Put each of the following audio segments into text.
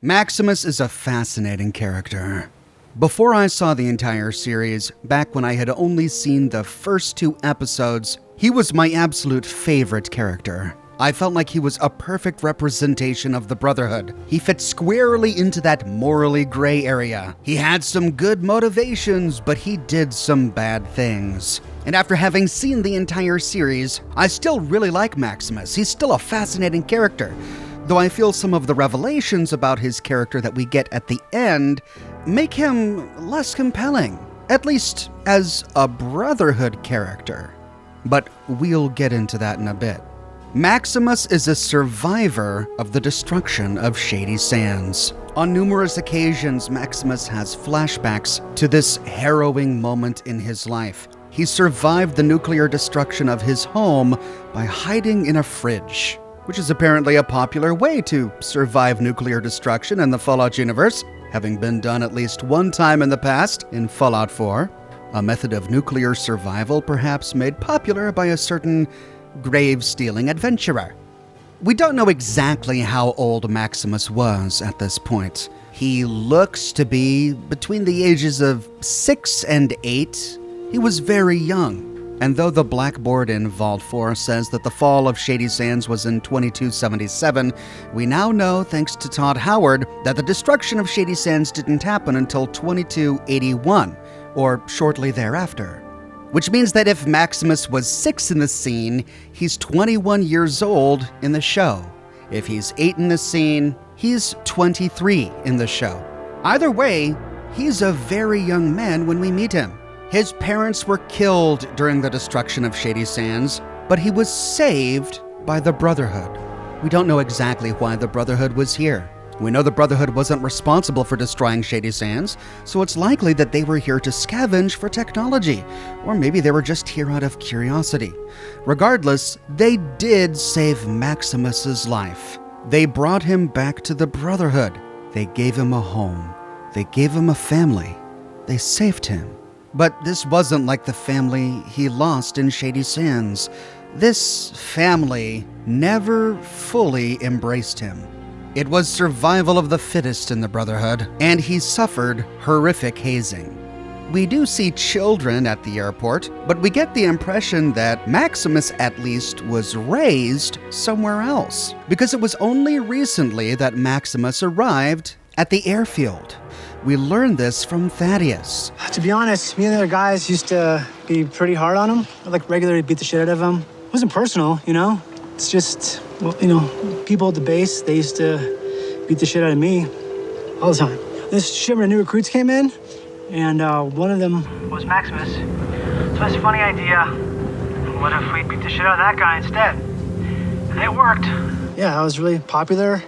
Maximus is a fascinating character. Before I saw the entire series, back when I had only seen the first 2 episodes, he was my absolute favorite character. I felt like he was a perfect representation of the Brotherhood. He fit squarely into that morally gray area. He had some good motivations, but he did some bad things. And after having seen the entire series, I still really like Maximus. He's still a fascinating character, though I feel some of the revelations about his character that we get at the end make him less compelling, at least as a Brotherhood character. But we'll get into that in a bit. Maximus is a survivor of the destruction of Shady Sands. On numerous occasions, Maximus has flashbacks to this harrowing moment in his life. He survived the nuclear destruction of his home by hiding in a fridge, which is apparently a popular way to survive nuclear destruction in the Fallout universe, having been done at least one time in the past in Fallout 4, a method of nuclear survival perhaps made popular by a certain grave-stealing adventurer. We don't know exactly how old Maximus was at this point. He looks to be between the ages of 6 and 8. He was very young, and though the blackboard in Vault 4 says that the fall of Shady Sands was in 2277, we now know, thanks to Todd Howard, that the destruction of Shady Sands didn't happen until 2281, or shortly thereafter. Which means that if Maximus was 6 in the scene, he's 21 years old in the show. If he's 8 in the scene, he's 23 in the show. Either way, he's a very young man when we meet him. His parents were killed during the destruction of Shady Sands, but he was saved by the Brotherhood. We don't know exactly why the Brotherhood was here. We know the Brotherhood wasn't responsible for destroying Shady Sands, so it's likely that they were here to scavenge for technology, or maybe they were just here out of curiosity. Regardless, they did save Maximus's life. They brought him back to the Brotherhood. They gave him a home. They gave him a family. They saved him. But this wasn't like the family he lost in Shady Sands. This family never fully embraced him. It was survival of the fittest in the Brotherhood, and he suffered horrific hazing. We do see children at the airport, but we get the impression that Maximus at least was raised somewhere else, because it was only recently that Maximus arrived at the airfield. We learned this from Thaddeus. To be honest, me and the other guys used to be pretty hard on him. I'd regularly beat the shit out of him. It wasn't personal, It's just, people at the base, they used to beat the shit out of me all the time. This shipment of new recruits came in, and one of them was Maximus. So it's a funny idea. What if we beat the shit out of that guy instead? And it worked. Yeah, I was really popular.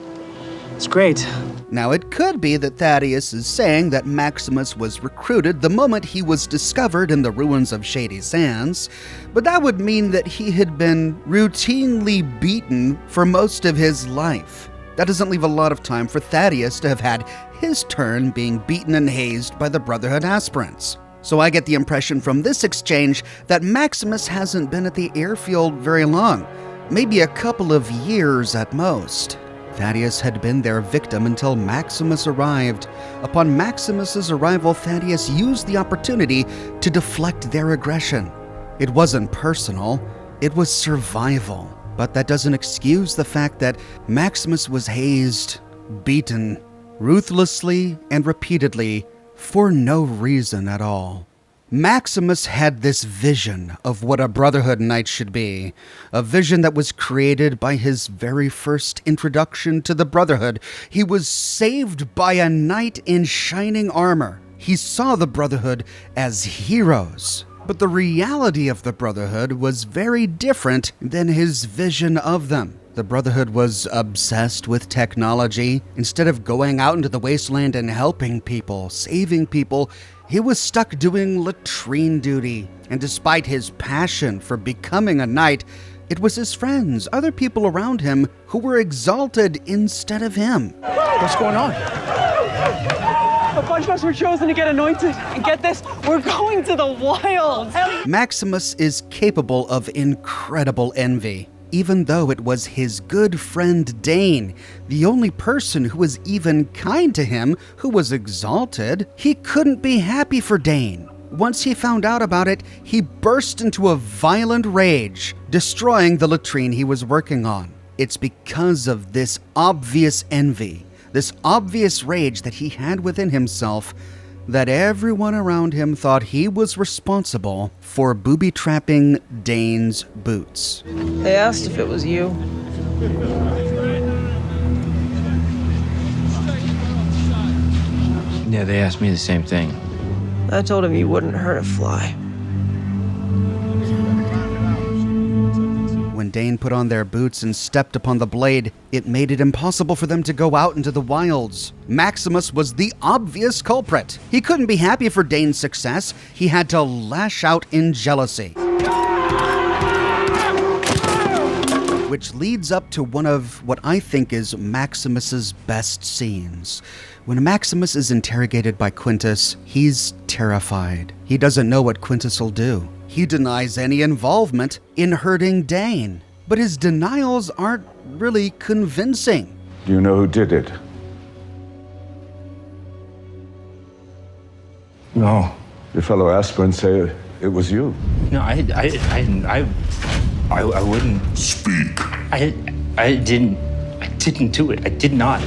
It's great. Now, it could be that Thaddeus is saying that Maximus was recruited the moment he was discovered in the ruins of Shady Sands, but that would mean that he had been routinely beaten for most of his life. That doesn't leave a lot of time for Thaddeus to have had his turn being beaten and hazed by the Brotherhood aspirants. So I get the impression from this exchange that Maximus hasn't been at the airfield very long, maybe a couple of years at most. Thaddeus had been their victim until Maximus arrived. Upon Maximus's arrival, Thaddeus used the opportunity to deflect their aggression. It wasn't personal, it was survival. But that doesn't excuse the fact that Maximus was hazed, beaten, ruthlessly and repeatedly, for no reason at all. Maximus had this vision of what a Brotherhood knight should be, a vision that was created by his very first introduction to the Brotherhood. He was saved by a knight in shining armor. He saw the Brotherhood as heroes, but the reality of the Brotherhood was very different than his vision of them. The Brotherhood was obsessed with technology. Instead of going out into the wasteland and helping people, saving people, he was stuck doing latrine duty. And despite his passion for becoming a knight, it was his friends, other people around him, who were exalted instead of him. What's going on? A bunch of us were chosen to get anointed. And get this, we're going to the wilds. Maximus is capable of incredible envy. even though it was his good friend Dane, the only person who was even kind to him, who was exalted. He couldn't be happy for Dane. Once he found out about it, he burst into a violent rage, destroying the latrine he was working on. It's because of this obvious envy, this obvious rage that he had within himself, that everyone around him thought he was responsible for booby-trapping Dane's boots. They asked if it was you. Yeah, they asked me the same thing. I told him you wouldn't hurt a fly. When Dane put on their boots and stepped upon the blade, it made it impossible for them to go out into the wilds. Maximus was the obvious culprit. He couldn't be happy for Dane's success. He had to lash out in jealousy. Which leads up to one of what I think is Maximus's best scenes. When Maximus is interrogated by Quintus, he's terrified. He doesn't know what Quintus will do. He denies any involvement in hurting Dane, but his denials aren't really convincing. Do you know who did it? No. Your fellow aspirants say it was you. No, I wouldn't. Speak. I didn't do it. I did not.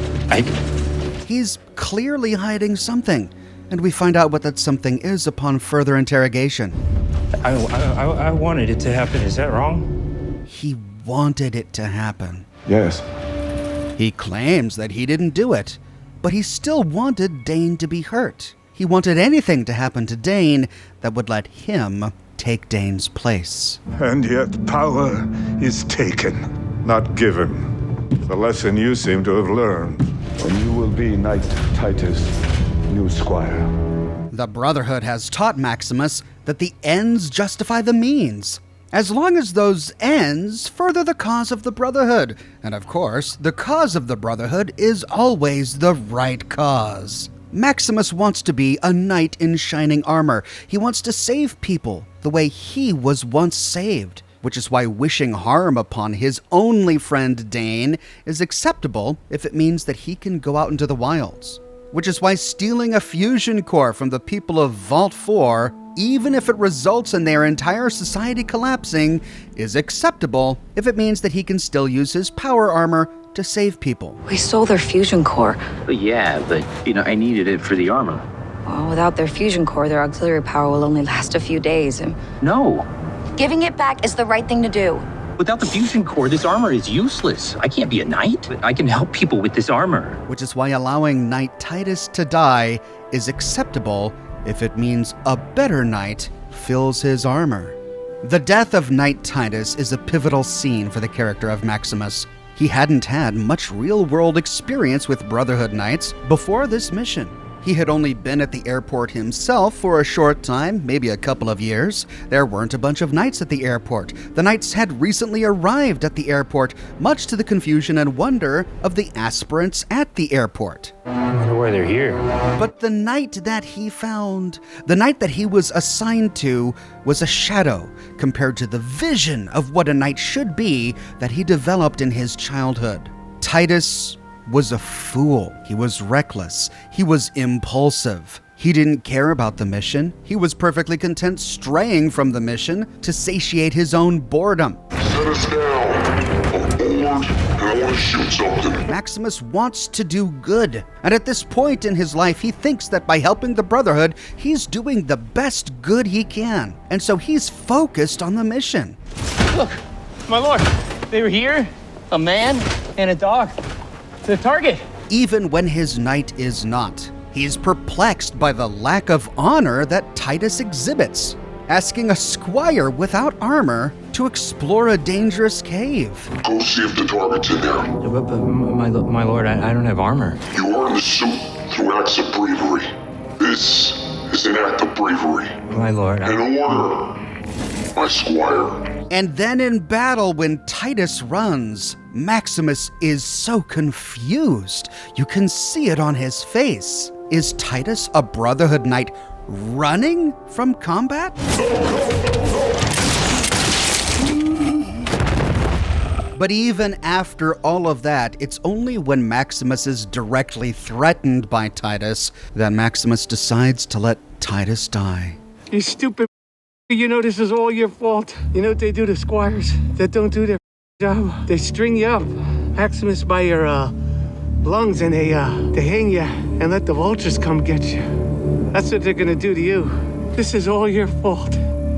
He's clearly hiding something, and we find out what that something is upon further interrogation. I wanted it to happen. Is that wrong? He wanted it to happen. Yes. He claims that he didn't do it, but he still wanted Dane to be hurt. He wanted anything to happen to Dane that would let him take Dane's place. And yet power is taken, not given. The lesson you seem to have learned. And you will be Knight Titus, new squire. The Brotherhood has taught Maximus that the ends justify the means, as long as those ends further the cause of the Brotherhood. And of course, the cause of the Brotherhood is always the right cause. Maximus wants to be a knight in shining armor. He wants to save people the way he was once saved, which is why wishing harm upon his only friend Dane is acceptable if it means that he can go out into the wilds. Which is why stealing a fusion core from the people of Vault 4, even if it results in their entire society collapsing, is acceptable if it means that he can still use his power armor to save people. We stole their fusion core. Well, yeah, but, I needed it for the armor. Well, without their fusion core, their auxiliary power will only last a few days. And No. giving it back is the right thing to do. Without the fusion core, this armor is useless. I can't be a knight, but I can help people with this armor. Which is why allowing Knight Titus to die is acceptable if it means a better knight fills his armor. The death of Knight Titus is a pivotal scene for the character of Maximus. He hadn't had much real-world experience with Brotherhood knights before this mission. He had only been at the airport himself for a short time, maybe a couple of years. There weren't a bunch of knights at the airport. The knights had recently arrived at the airport, much to the confusion and wonder of the aspirants at the airport. I wonder why they're here. But the knight that he found, the knight that he was assigned to, was a shadow compared to the vision of what a knight should be that he developed in his childhood. Titus was a fool. He was reckless. He was impulsive. He didn't care about the mission. He was perfectly content straying from the mission to satiate his own boredom. Set us down. I'm bored and I want to shoot something. Maximus wants to do good, and at this point in his life, he thinks that by helping the Brotherhood, he's doing the best good he can, and so he's focused on the mission. Look, my lord, they were here, a man and a dog. The target. Even when his knight is not, he's perplexed by the lack of honor that Titus exhibits, asking a squire without armor to explore a dangerous cave. Go see if the target's in there. But my lord, I don't have armor. You earned the suit through acts of bravery. This is an act of bravery. My lord, An order, my squire. And then in battle, when Titus runs, Maximus is so confused. You can see it on his face. Is Titus a Brotherhood knight running from combat? But even after all of that, it's only when Maximus is directly threatened by Titus that Maximus decides to let Titus die. You stupid. You know this is all your fault. You know what they do to squires that don't do their job? They string you up, Maximus, by your lungs, and they hang you and let the vultures come get you. That's what they're gonna do to you. This is all your fault.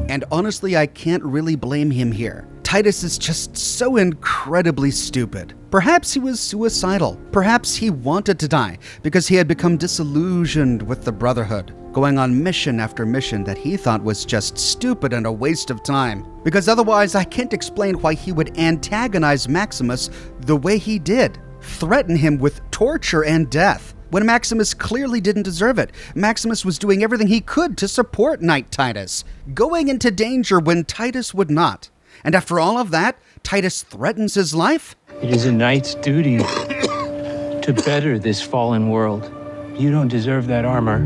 And honestly, I can't really blame him here. Titus is just so incredibly stupid. Perhaps he was suicidal. Perhaps he wanted to die because he had become disillusioned with the Brotherhood, going on mission after mission that he thought was just stupid and a waste of time. Because otherwise, I can't explain why he would antagonize Maximus the way he did, threaten him with torture and death, when Maximus clearly didn't deserve it. Maximus was doing everything he could to support Knight Titus, going into danger when Titus would not. And after all of that, Titus threatens his life? It is a knight's duty to better this fallen world. You don't deserve that armor.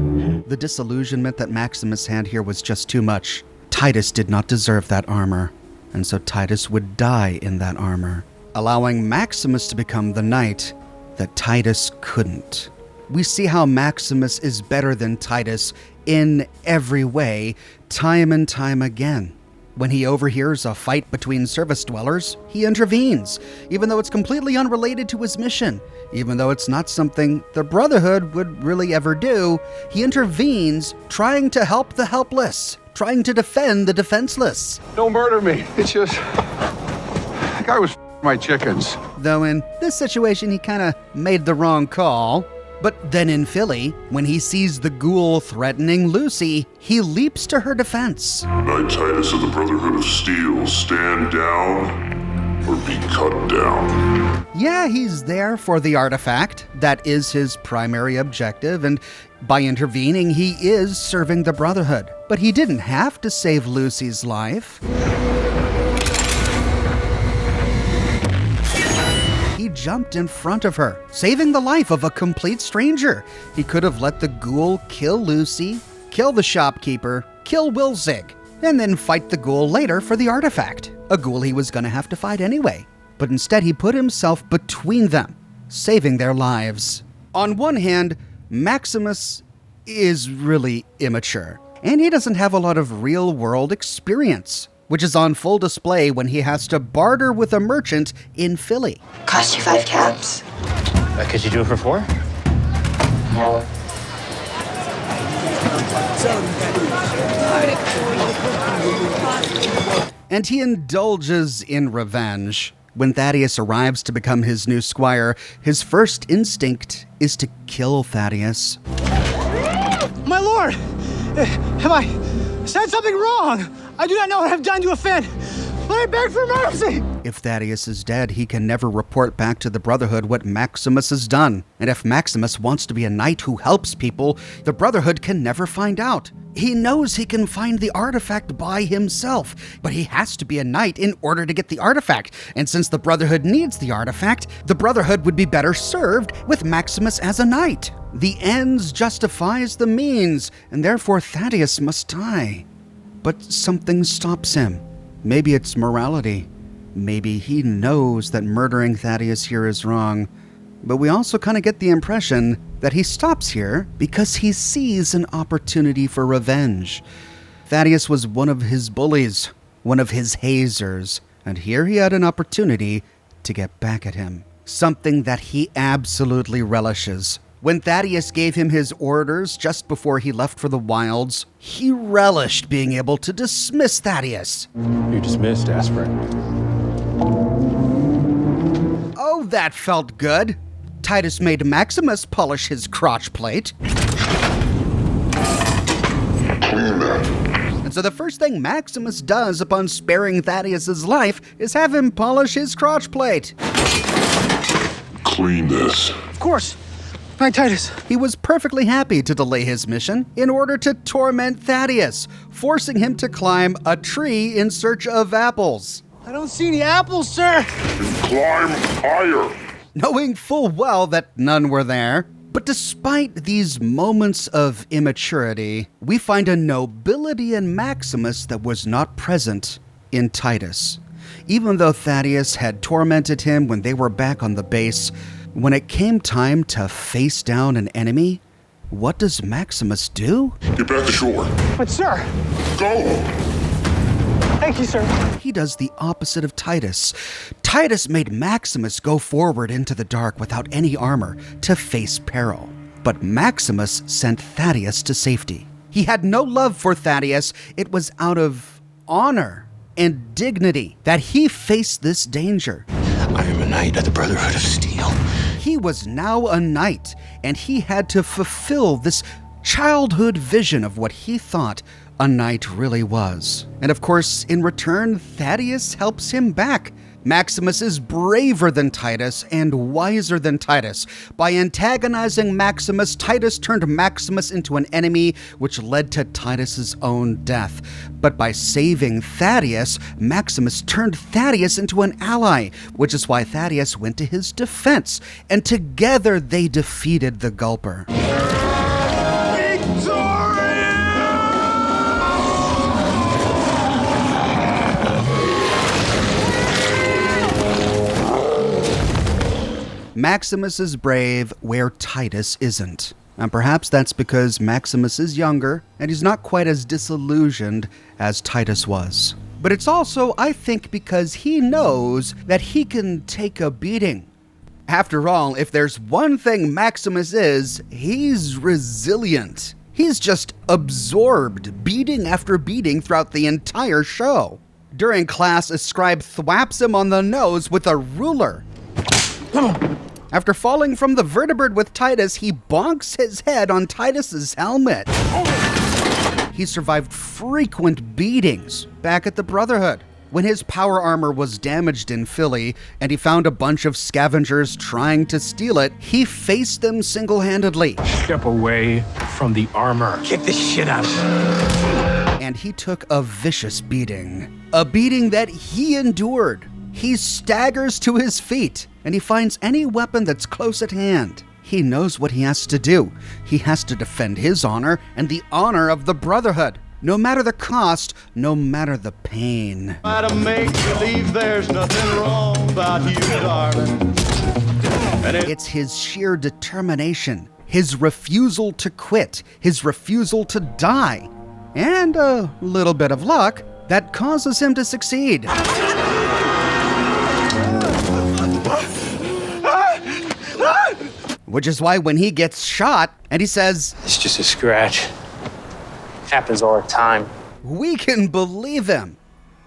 The disillusionment that Maximus had here was just too much. Titus did not deserve that armor, and so Titus would die in that armor, allowing Maximus to become the knight that Titus couldn't. We see how Maximus is better than Titus in every way, time and time again. When he overhears a fight between service dwellers, he intervenes, even though it's completely unrelated to his mission. Even though it's not something the Brotherhood would really ever do, he intervenes, trying to help the helpless, trying to defend the defenseless. Don't murder me. It's just... the guy was my chickens. Though in this situation, he kind of made the wrong call. But then in Philly, when he sees the ghoul threatening Lucy, he leaps to her defense. Knight Titus of the Brotherhood of Steel, stand down or be cut down. Yeah, he's there for the artifact. That is his primary objective, and by intervening, he is serving the Brotherhood. But he didn't have to save Lucy's life. He jumped in front of her, saving the life of a complete stranger. He could have let the ghoul kill Lucy, kill the shopkeeper, kill Wilzig, and then fight the ghoul later for the artifact, a ghoul he was going to have to fight anyway. But instead, he put himself between them, saving their lives. On one hand, Maximus is really immature, and he doesn't have a lot of real-world experience, which is on full display when he has to barter with a merchant in Philly. Cost you 5 caps. Could you do it for 4? And he indulges in revenge. When Thaddeus arrives to become his new squire, his first instinct is to kill Thaddeus. My lord! Have I said something wrong? I do not know what I've done to offend. But I beg for mercy! If Thaddeus is dead, he can never report back to the Brotherhood what Maximus has done. And if Maximus wants to be a knight who helps people, the Brotherhood can never find out. He knows he can find the artifact by himself, but he has to be a knight in order to get the artifact. And since the Brotherhood needs the artifact, the Brotherhood would be better served with Maximus as a knight. The ends justifies the means, and therefore Thaddeus must die. But something stops him. Maybe it's morality. Maybe he knows that murdering Thaddeus here is wrong. But we also kind of get the impression that he stops here because he sees an opportunity for revenge. Thaddeus was one of his bullies, one of his hazers, and here he had an opportunity to get back at him. Something that he absolutely relishes. When Thaddeus gave him his orders just before he left for the wilds, he relished being able to dismiss Thaddeus. You're dismissed, aspirant. Oh, that felt good. Titus made Maximus polish his crotch plate. Clean that. And so the first thing Maximus does upon sparing Thaddeus's life is have him polish his crotch plate. Clean this. Of course. Knight Titus. He was perfectly happy to delay his mission in order to torment Thaddeus, forcing him to climb a tree in search of apples. I don't see any apples, sir. Climb higher. Knowing full well that none were there. But despite these moments of immaturity, we find a nobility in Maximus that was not present in Titus. Even though Thaddeus had tormented him when they were back on the base, when it came time to face down an enemy, what does Maximus do? Get back to shore. But, sir. Go! Thank you, sir. He does the opposite of Titus. Titus made Maximus go forward into the dark without any armor to face peril. But Maximus sent Thaddeus to safety. He had no love for Thaddeus. It was out of honor and dignity that he faced this danger. I am a knight of the Brotherhood of Steel. He was now a knight, and he had to fulfill this childhood vision of what he thought a knight really was. And of course, in return, Thaddeus helps him back. Maximus is braver than Titus and wiser than Titus. By antagonizing Maximus, Titus turned Maximus into an enemy, which led to Titus's own death. But by saving Thaddeus, Maximus turned Thaddeus into an ally, which is why Thaddeus went to his defense, and together they defeated the Gulper. Maximus is brave where Titus isn't. And perhaps that's because Maximus is younger and he's not quite as disillusioned as Titus was. But it's also, I think, because he knows that he can take a beating. After all, if there's one thing Maximus is, he's resilient. He's just absorbed beating after beating throughout the entire show. During class, a scribe thwaps him on the nose with a ruler. After falling from the vertebrate with Titus, he bonks his head on Titus's helmet. He survived frequent beatings back at the Brotherhood. When his power armor was damaged in Philly and he found a bunch of scavengers trying to steal it, he faced them single-handedly. Step away from the armor. Kick this shit out. And he took a vicious beating. A beating that he endured. He staggers to his feet, and he finds any weapon that's close at hand. He knows what he has to do. He has to defend his honor and the honor of the Brotherhood, no matter the cost, no matter the pain. Try to make believe there's nothing wrong about you, darling. It's his sheer determination, his refusal to quit, his refusal to die, and a little bit of luck that causes him to succeed. Which is why when he gets shot and he says, It's just a scratch. Happens all the time. We can believe him.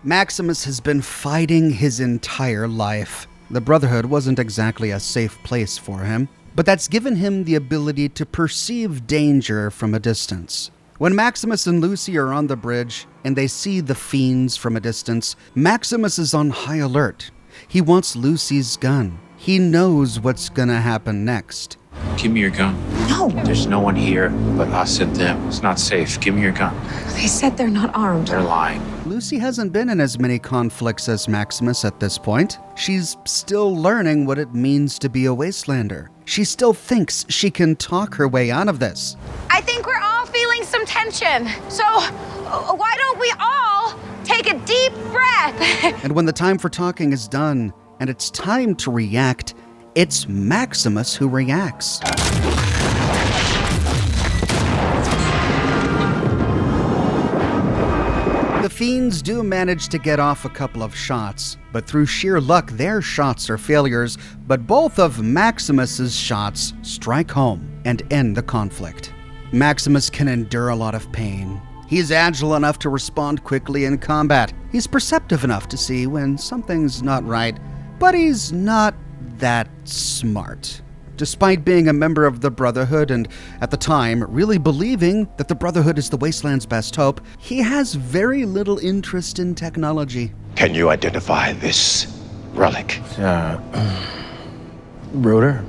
Maximus has been fighting his entire life. The Brotherhood wasn't exactly a safe place for him, but that's given him the ability to perceive danger from a distance. When Maximus and Lucy are on the bridge and they see the fiends from a distance, Maximus is on high alert. He wants Lucy's gun. He knows what's gonna happen next. Give me your gun. No. There's no one here but us and them. It's not safe. Give me your gun. They said they're not armed. They're lying. Lucy hasn't been in as many conflicts as Maximus at this point. She's still learning what it means to be a wastelander. She still thinks she can talk her way out of this. I think we're all feeling some tension. So why don't we all take a deep breath? And when the time for talking is done, and it's time to react, it's Maximus who reacts. The fiends do manage to get off a couple of shots, but through sheer luck, their shots are failures, but both of Maximus's shots strike home and end the conflict. Maximus can endure a lot of pain. He's agile enough to respond quickly in combat. He's perceptive enough to see when something's not right, but he's not that smart. Despite being a member of the Brotherhood and, at the time, really believing that the Brotherhood is the Wasteland's best hope, he has very little interest in technology. Can you identify this relic? Rotor?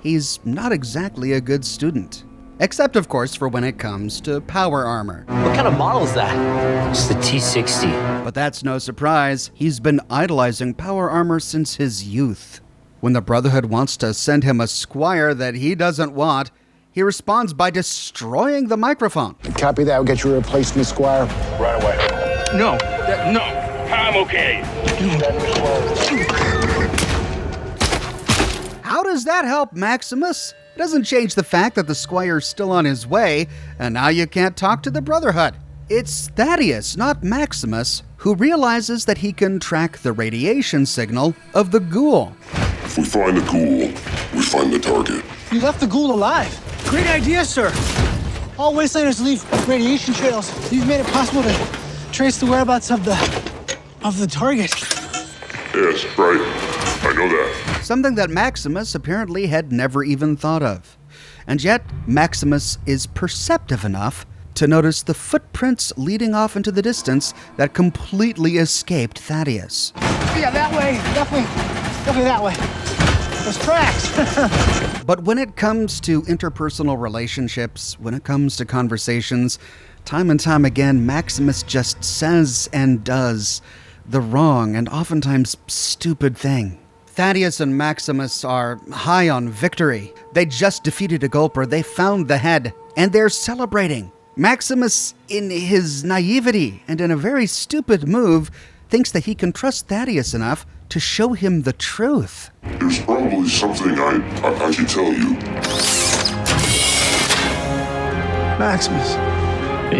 He's not exactly a good student. Except, of course, for when it comes to power armor. What kind of model is that? It's the T60. But that's no surprise. He's been idolizing power armor since his youth. When the Brotherhood wants to send him a squire that he doesn't want, he responds by destroying the microphone. Copy that. We'll get you a replacement squire right away. No. I'm okay. How does that help, Maximus? It doesn't change the fact that the squire's still on his way, and now you can't talk to the Brotherhood. It's Thaddeus, not Maximus, who realizes that he can track the radiation signal of the ghoul. If we find the ghoul, we find the target. You left the ghoul alive. Great idea, sir. All wastelanders leave radiation trails. You've made it possible to trace the whereabouts of the target. Yes, right. I know that. Something that Maximus apparently had never even thought of. And yet, Maximus is perceptive enough to notice the footprints leading off into the distance that completely escaped Thaddeus. Yeah, that way. Definitely that way. There's tracks. But when it comes to interpersonal relationships, when it comes to conversations, time and time again, Maximus just says and does the wrong and oftentimes stupid thing. Thaddeus and Maximus are high on victory. They just defeated a gulper, they found the head, and they're celebrating. Maximus, in his naivety and in a very stupid move, thinks that he can trust Thaddeus enough to show him the truth. There's probably something I should tell you. Maximus.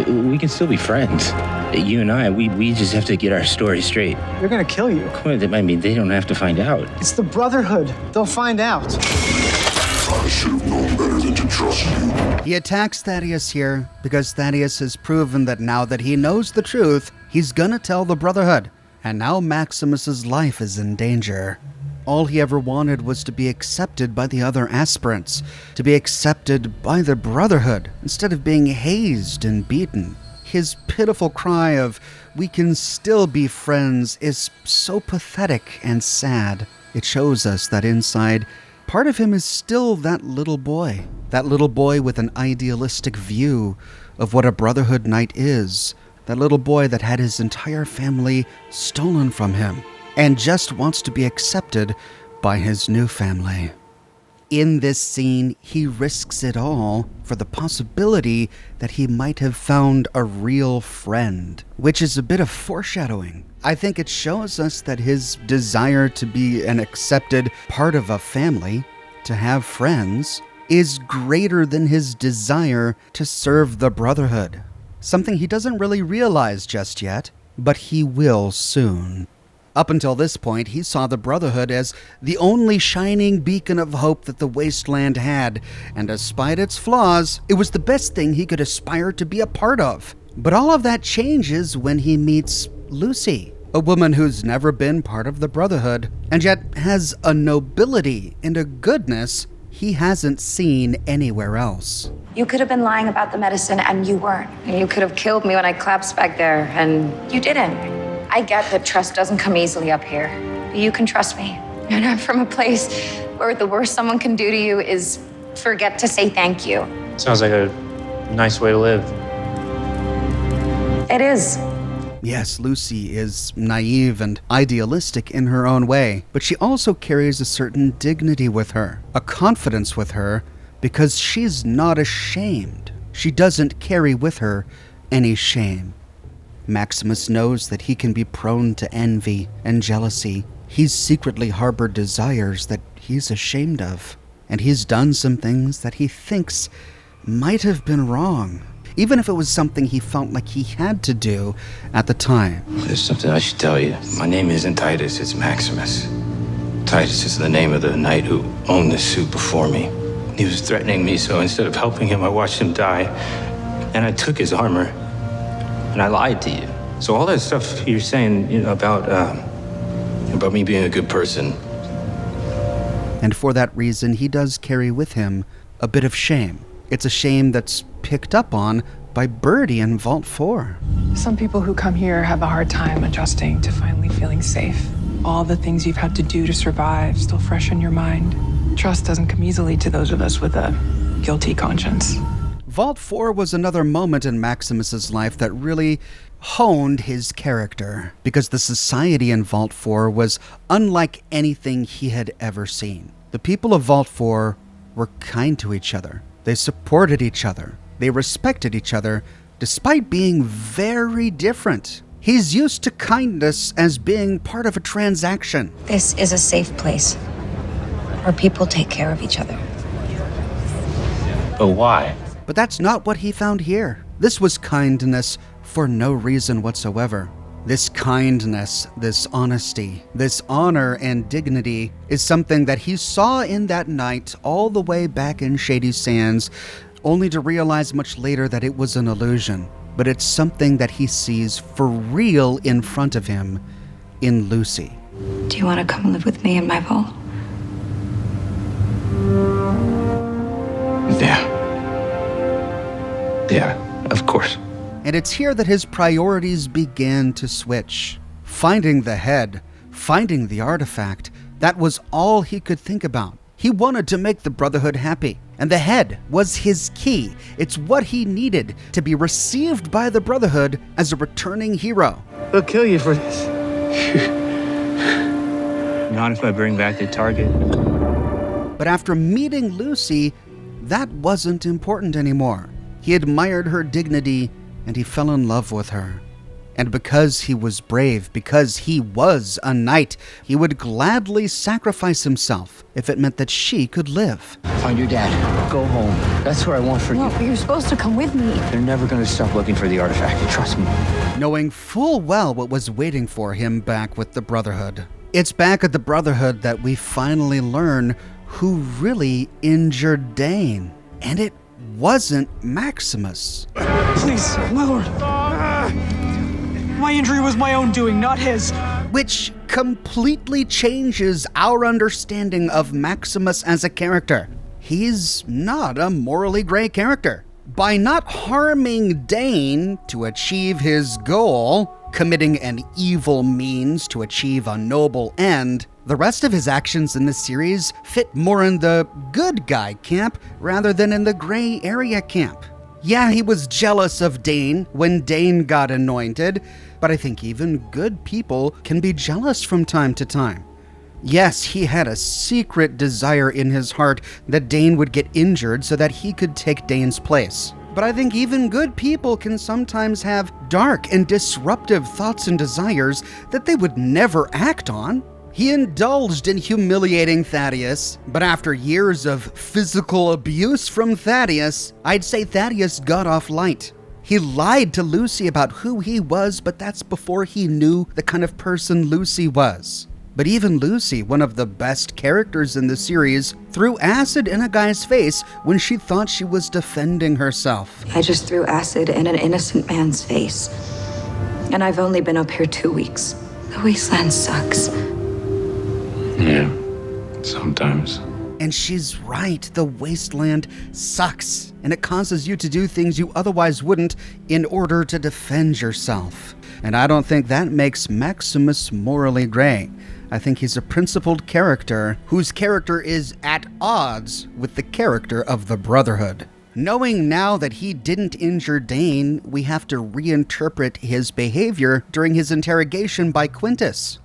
We can still be friends. You and I, we just have to get our story straight. They're gonna kill you. Come on, I mean, they don't have to find out. It's the Brotherhood. They'll find out. I should have known better than to trust you. He attacks Thaddeus here because Thaddeus has proven that now that he knows the truth, he's gonna tell the Brotherhood. And now Maximus's life is in danger. All he ever wanted was to be accepted by the other aspirants, to be accepted by the Brotherhood, instead of being hazed and beaten. His pitiful cry of, "We can still be friends," is so pathetic and sad. It shows us that inside, part of him is still that little boy with an idealistic view of what a Brotherhood knight is, that little boy that had his entire family stolen from him and just wants to be accepted by his new family. In this scene, he risks it all for the possibility that he might have found a real friend, which is a bit of foreshadowing. I think it shows us that his desire to be an accepted part of a family, to have friends, is greater than his desire to serve the Brotherhood. Something he doesn't really realize just yet, but he will soon. Up until this point, he saw the Brotherhood as the only shining beacon of hope that the wasteland had, and despite its flaws, it was the best thing he could aspire to be a part of. But all of that changes when he meets Lucy, a woman who's never been part of the Brotherhood, and yet has a nobility and a goodness he hasn't seen anywhere else. You could have been lying about the medicine, and you weren't. You could have killed me when I collapsed back there, and you didn't. I get that trust doesn't come easily up here. But you can trust me. And I'm from a place where the worst someone can do to you is forget to say thank you. Sounds like a nice way to live. It is. Yes, Lucy is naive and idealistic in her own way, but she also carries a certain dignity with her, a confidence with her, because she's not ashamed. She doesn't carry with her any shame. Maximus knows that he can be prone to envy and jealousy. He's secretly harbored desires that he's ashamed of, and he's done some things that he thinks might have been wrong, even if it was something he felt like he had to do at the time. There's something I should tell you. My name isn't Titus, it's Maximus. Titus is the name of the knight who owned this suit before me. He was threatening me, so instead of helping him, I watched him die. And I took his armor, and I lied to you. So all that stuff you're saying, about me being a good person. And for that reason, he does carry with him a bit of shame. It's a shame that's picked up on by Birdie in Vault 4. Some people who come here have a hard time adjusting to finally feeling safe. All the things you've had to do to survive still fresh in your mind. Trust doesn't come easily to those of us with a guilty conscience. Vault 4 was another moment in Maximus's life that really honed his character, because the society in Vault 4 was unlike anything he had ever seen. The people of Vault 4 were kind to each other. They supported each other. They respected each other, despite being very different. He's used to kindness as being part of a transaction. This is a safe place where people take care of each other. But why? But that's not what he found here. This was kindness for no reason whatsoever. This kindness, this honesty, this honor and dignity is something that he saw in that night all the way back in Shady Sands, only to realize much later that it was an illusion. But it's something that he sees for real in front of him in Lucy. Do you want to come live with me in my vault? Yeah, of course. And it's here that his priorities began to switch. Finding the head, finding the artifact, that was all he could think about. He wanted to make the Brotherhood happy, and the head was his key. It's what he needed to be received by the Brotherhood as a returning hero. They'll kill you for this. Not if I bring back the target. But after meeting Lucy, that wasn't important anymore. He admired her dignity, and he fell in love with her. And because he was brave, because he was a knight, he would gladly sacrifice himself if it meant that she could live. Find your dad. Go home. That's what I want for you. No, but you're supposed to come with me. They're never going to stop looking for the artifact. Trust me. Knowing full well what was waiting for him back with the Brotherhood. It's back at the Brotherhood that we finally learn who really injured Dane. And it wasn't Maximus. Please, my lord. My injury was my own doing, not his. Which completely changes our understanding of Maximus as a character. He's not a morally gray character. By not harming Dane to achieve his goal, committing an evil means to achieve a noble end, the rest of his actions in this series fit more in the good guy camp rather than in the gray area camp. Yeah, he was jealous of Dane when Dane got anointed, but I think even good people can be jealous from time to time. Yes, he had a secret desire in his heart that Dane would get injured so that he could take Dane's place. But I think even good people can sometimes have dark and disruptive thoughts and desires that they would never act on. He indulged in humiliating Thaddeus, but after years of physical abuse from Thaddeus, I'd say Thaddeus got off light. He lied to Lucy about who he was, but that's before he knew the kind of person Lucy was. But even Lucy, one of the best characters in the series, threw acid in a guy's face when she thought she was defending herself. I just threw acid in an innocent man's face. And I've only been up here 2 weeks. The wasteland sucks. Yeah, sometimes. And she's right, the wasteland sucks, and it causes you to do things you otherwise wouldn't in order to defend yourself. And I don't think that makes Maximus morally gray. I think he's a principled character whose character is at odds with the character of the Brotherhood. Knowing now that he didn't injure Dane, we have to reinterpret his behavior during his interrogation by Quintus.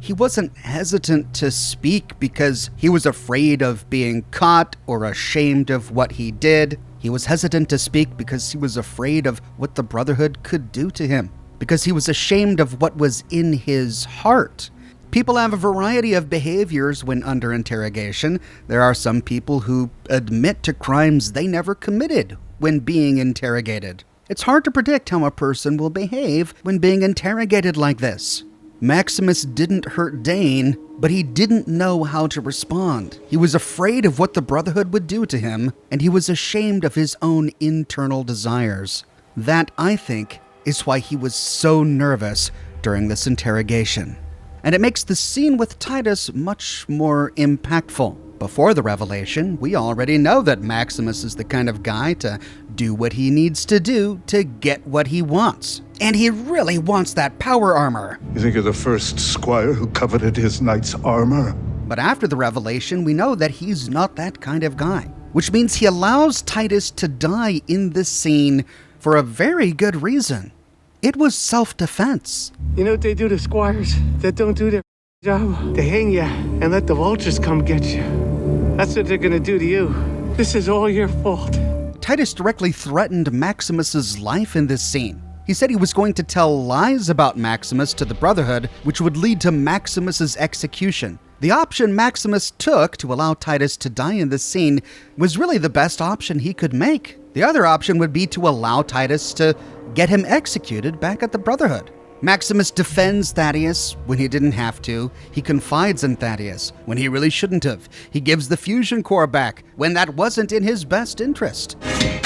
He wasn't hesitant to speak because he was afraid of being caught or ashamed of what he did. He was hesitant to speak because he was afraid of what the Brotherhood could do to him, because he was ashamed of what was in his heart. People have a variety of behaviors when under interrogation. There are some people who admit to crimes they never committed when being interrogated. It's hard to predict how a person will behave when being interrogated like this. Maximus didn't hurt Dane, but he didn't know how to respond. He was afraid of what the Brotherhood would do to him, and he was ashamed of his own internal desires. That, I think, is why he was so nervous during this interrogation. And it makes the scene with Titus much more impactful. Before the revelation, we already know that Maximus is the kind of guy to do what he needs to do to get what he wants. And he really wants that power armor. You think you're the first squire who coveted his knight's armor? But after the revelation, we know that he's not that kind of guy, which means he allows Titus to die in this scene for a very good reason. It was self-defense. You know what they do to squires that don't do their job? They hang you and let the vultures come get you. That's what they're gonna do to you. This is all your fault. Titus directly threatened Maximus's life in this scene. He said he was going to tell lies about Maximus to the Brotherhood, which would lead to Maximus's execution. The option Maximus took to allow Titus to die in this scene was really the best option he could make. The other option would be to allow Titus to get him executed back at the Brotherhood. Maximus defends Thaddeus when he didn't have to. He confides in Thaddeus when he really shouldn't have. He gives the fusion core back when that wasn't in his best interest. Thank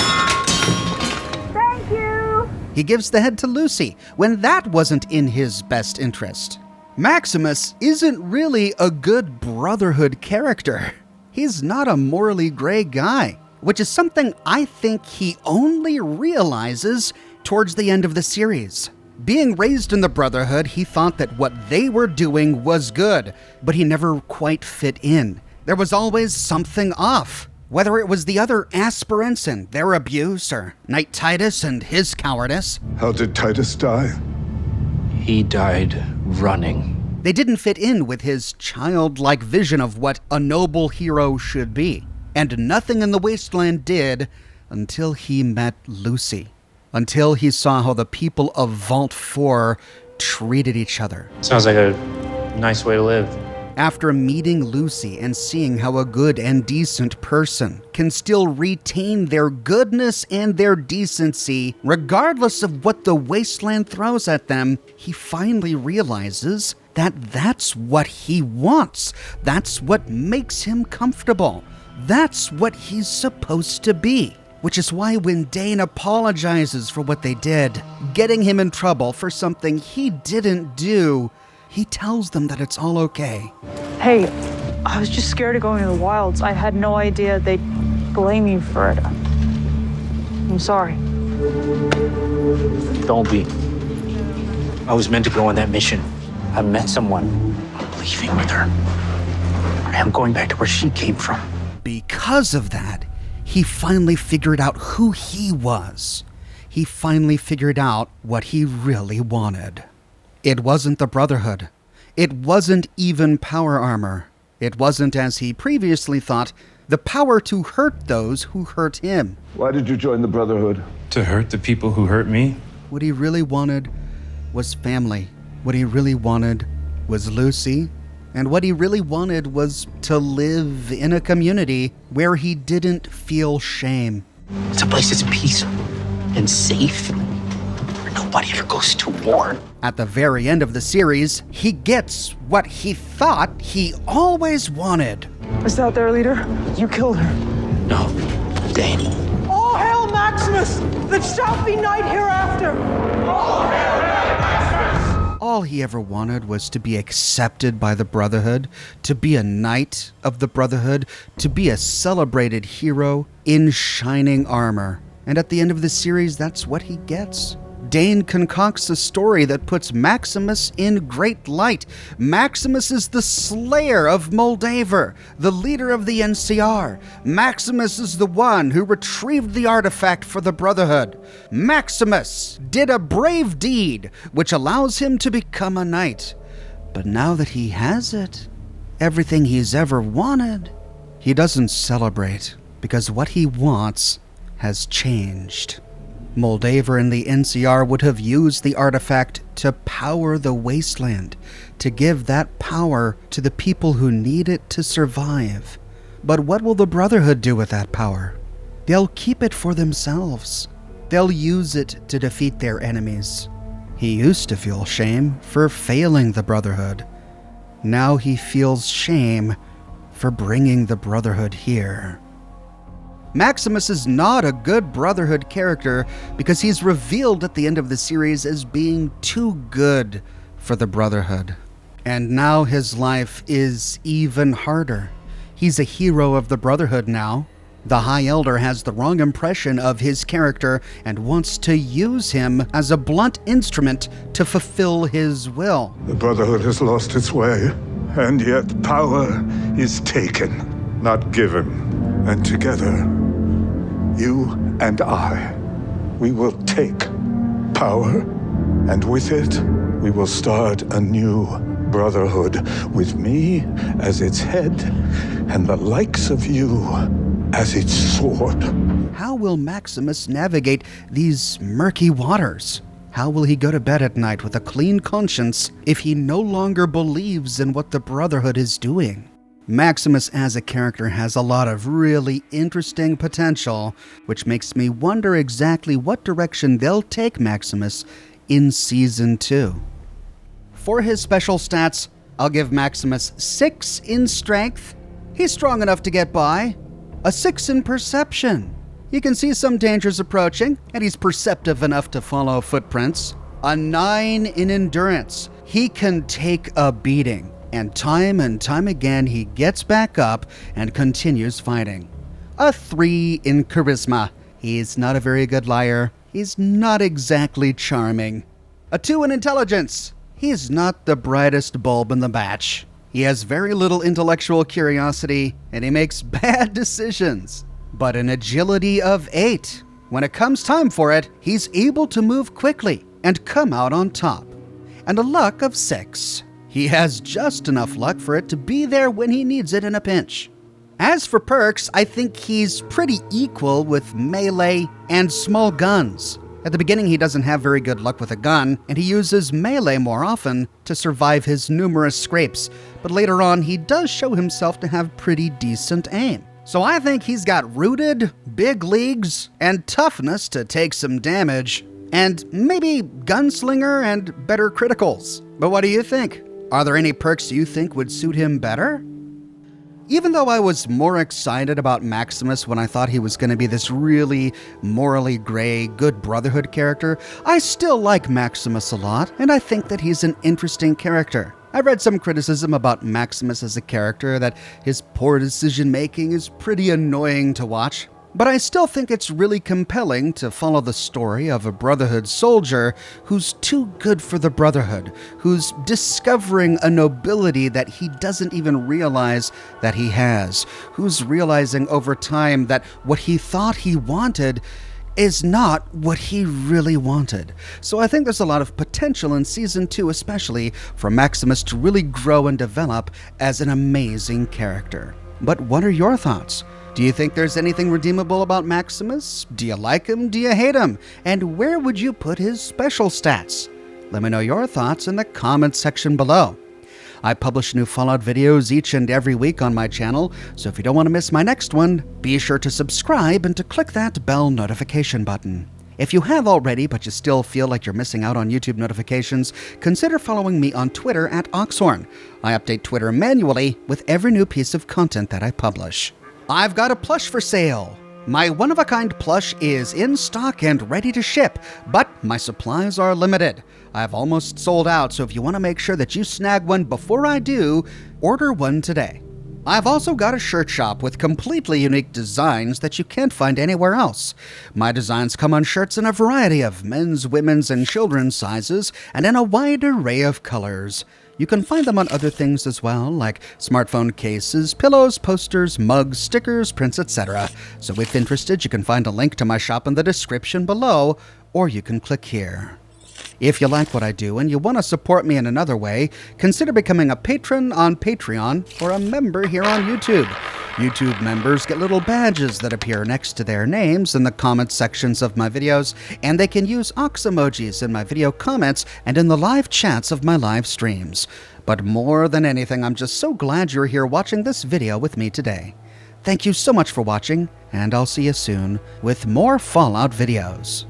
you. He gives the head to Lucy when that wasn't in his best interest. Maximus isn't really a good Brotherhood character. He's not a morally gray guy, which is something I think he only realizes towards the end of the series. Being raised in the Brotherhood, he thought that what they were doing was good, but he never quite fit in. There was always something off, whether it was the other aspirants and their abuse, or Knight Titus and his cowardice. How did Titus die? He died running. They didn't fit in with his childlike vision of what a noble hero should be. And nothing in the Wasteland did until he met Lucy. Until he saw how the people of Vault 4 treated each other. Sounds like a nice way to live. After meeting Lucy and seeing how a good and decent person can still retain their goodness and their decency regardless of what the Wasteland throws at them, he finally realizes that that's what he wants. That's what makes him comfortable. That's what he's supposed to be. Which is why when Dane apologizes for what they did, getting him in trouble for something he didn't do, he tells them that it's all okay. Hey, I was just scared of going to the wilds. I had no idea they'd blame you for it. I'm sorry. Don't be. I was meant to go on that mission. I met someone. I'm leaving with her. I am going back to where she came from. Because of that, he finally figured out who he was. He finally figured out what he really wanted. It wasn't the Brotherhood. It wasn't even power armor. It wasn't, as he previously thought, the power to hurt those who hurt him. Why did you join the Brotherhood? To hurt the people who hurt me? What he really wanted was family. What he really wanted was Lucy. And what he really wanted was to live in a community where he didn't feel shame. It's a place that's peaceful and safe, where nobody ever goes to war. At the very end of the series, he gets what he thought he always wanted. Is that their leader? You killed her. No, Dane. All hail Maximus! That shall be night hereafter! All hail Maximus! All he ever wanted was to be accepted by the Brotherhood, to be a knight of the Brotherhood, to be a celebrated hero in shining armor. And at the end of the series, that's what he gets. Dane concocts a story that puts Maximus in great light. Maximus is the slayer of Moldaver, the leader of the NCR. Maximus is the one who retrieved the artifact for the Brotherhood. Maximus did a brave deed, which allows him to become a knight. But now that he has it, everything he's ever wanted, he doesn't celebrate, because what he wants has changed. Moldaver and the NCR would have used the artifact to power the Wasteland, to give that power to the people who need it to survive. But what will the Brotherhood do with that power? They'll keep it for themselves. They'll use it to defeat their enemies. He used to feel shame for failing the Brotherhood. Now he feels shame for bringing the Brotherhood here. Maximus is not a good Brotherhood character because he's revealed at the end of the series as being too good for the Brotherhood. And now his life is even harder. He's a hero of the Brotherhood now. The High Elder has the wrong impression of his character and wants to use him as a blunt instrument to fulfill his will. The Brotherhood has lost its way, and yet power is taken, not given. And together, you and I, we will take power, and with it, we will start a new Brotherhood with me as its head and the likes of you as its sword. How will Maximus navigate these murky waters? How will he go to bed at night with a clean conscience if he no longer believes in what the Brotherhood is doing? Maximus as a character has a lot of really interesting potential, which makes me wonder exactly what direction they'll take Maximus in Season 2. For his special stats, I'll give Maximus 6 in strength. He's strong enough to get by. A 6 in perception. He can see some dangers approaching, and he's perceptive enough to follow footprints. A 9 in endurance. He can take a beating, and time again he gets back up and continues fighting. A 3 in charisma. He's not a very good liar. He's not exactly charming. A 2 in intelligence. He's not the brightest bulb in the batch. He has very little intellectual curiosity, and he makes bad decisions. But an agility of 8. When it comes time for it, he's able to move quickly and come out on top. And a luck of 6. He has just enough luck for it to be there when he needs it in a pinch. As for perks, I think he's pretty equal with melee and small guns. At the beginning, he doesn't have very good luck with a gun, and he uses melee more often to survive his numerous scrapes, but later on, he does show himself to have pretty decent aim. So I think he's got rooted, big leagues, and toughness to take some damage, and maybe gunslinger and better criticals. But what do you think? Are there any perks you think would suit him better? Even though I was more excited about Maximus when I thought he was going to be this really morally gray, good Brotherhood character, I still like Maximus a lot, and I think that he's an interesting character. I read some criticism about Maximus as a character, that his poor decision-making is pretty annoying to watch. But I still think it's really compelling to follow the story of a Brotherhood soldier who's too good for the Brotherhood, who's discovering a nobility that he doesn't even realize that he has, who's realizing over time that what he thought he wanted is not what he really wanted. So I think there's a lot of potential in Season 2 especially for Maximus to really grow and develop as an amazing character. But what are your thoughts? Do you think there's anything redeemable about Maximus? Do you like him? Do you hate him? And where would you put his special stats? Let me know your thoughts in the comments section below. I publish new Fallout videos each and every week on my channel, so if you don't want to miss my next one, be sure to subscribe and to click that bell notification button. If you have already, but you still feel like you're missing out on YouTube notifications, consider following me on Twitter at Oxhorn. I update Twitter manually with every new piece of content that I publish. I've got a plush for sale. My one-of-a-kind plush is in stock and ready to ship, but my supplies are limited. I've almost sold out, so if you want to make sure that you snag one before I do, order one today. I've also got a shirt shop with completely unique designs that you can't find anywhere else. My designs come on shirts in a variety of men's, women's, and children's sizes, and in a wide array of colors. You can find them on other things as well, like smartphone cases, pillows, posters, mugs, stickers, prints, etc. So if interested, you can find a link to my shop in the description below, or you can click here. If you like what I do and you want to support me in another way, consider becoming a patron on Patreon or a member here on YouTube. YouTube members get little badges that appear next to their names in the comment sections of my videos, and they can use ox emojis in my video comments and in the live chats of my live streams. But more than anything, I'm just so glad you're here watching this video with me today. Thank you so much for watching, and I'll see you soon with more Fallout videos.